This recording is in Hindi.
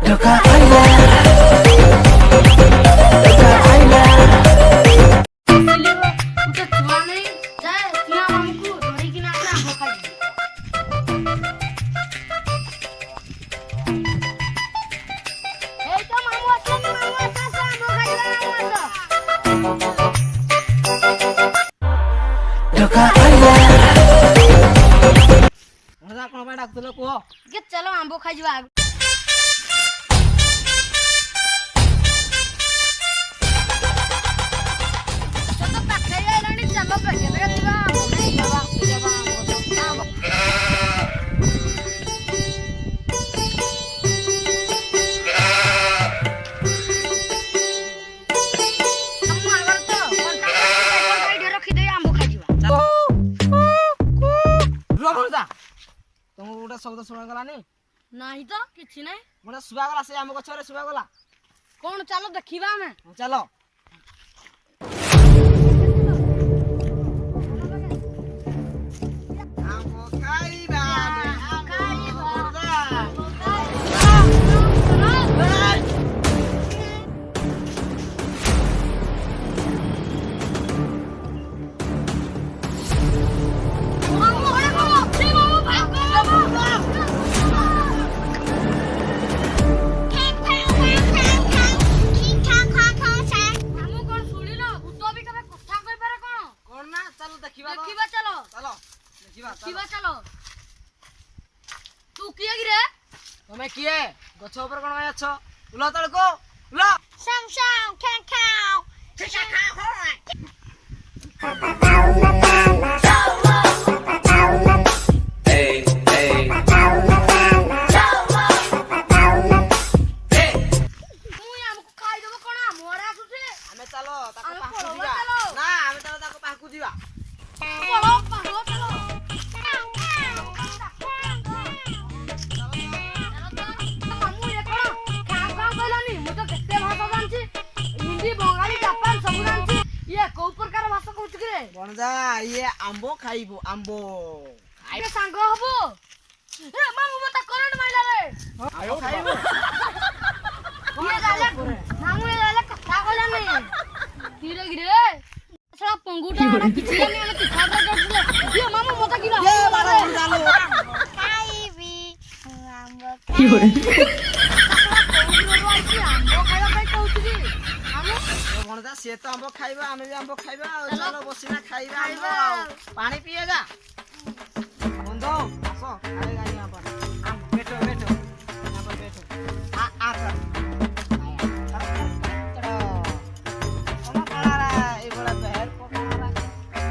टका आइला टका आइला उठे छुआ नहीं जाए छुआ हमको धरी कि ना अपना हो खाई ए तो मामू आसे हो खाई मामू टका आइला मजा कोन भाई डाकतलो को के चलो आंबो खाई जवा तो पाखे आइलानी चलो पाखे लगा दिवा नहीं जवा जवा आंबो तुम गोटे शब्द शुणा गलानी नहीं तो किछि नहीं गोटे शुआ गला से आम गछरे शुआ गला कौन चलो देखिबा हमें चलो देखिबा चलो चलो देखिबा चलो तू किए गिरे तुम किए गछ ऊपर कोन भाई अछ उला तळको उला सम सम खाओ खाओ खिसा खाओ hey hey मुई हमको खाई देबो कोना मोरा सुठे हमें चलो ताको हमें पाहकु पळवा जीवा चलो। ना हमें चलो ताको पाहकु जीवा पळो पळो चलो मामू ये कोना खाओ खाओ कहलानी मु तो केते भाषा जानछि हिंदी बंगाली जापान सब जानछि ये को प्रकार भाषा कहउछ रे बनजा ये आंबो खाइबो आंबो आइबे सांग हबो ए मामू मता करंट माइला रे आयो खाइबो ये जाले मामू ये जाले कथा कहलानी धीरे धीरे साला पंगुटा आना किछि नहीं आना चिखा करले ये मामू मता गिरा ये मारो डालो खाइबी आंबो योरे आंबो खाइबा ପାଇଁ कहउछ कि मामू बनजा से तो आंबो खाइबा हमें भी आंबो खाइबा चलो। चलो बसिना खाइबा खाइबा। आंबो पानी पिए जा बंदो आसो खाएगा यहाँ पर बैठो बैठो यहाँ पर बैठो आ कर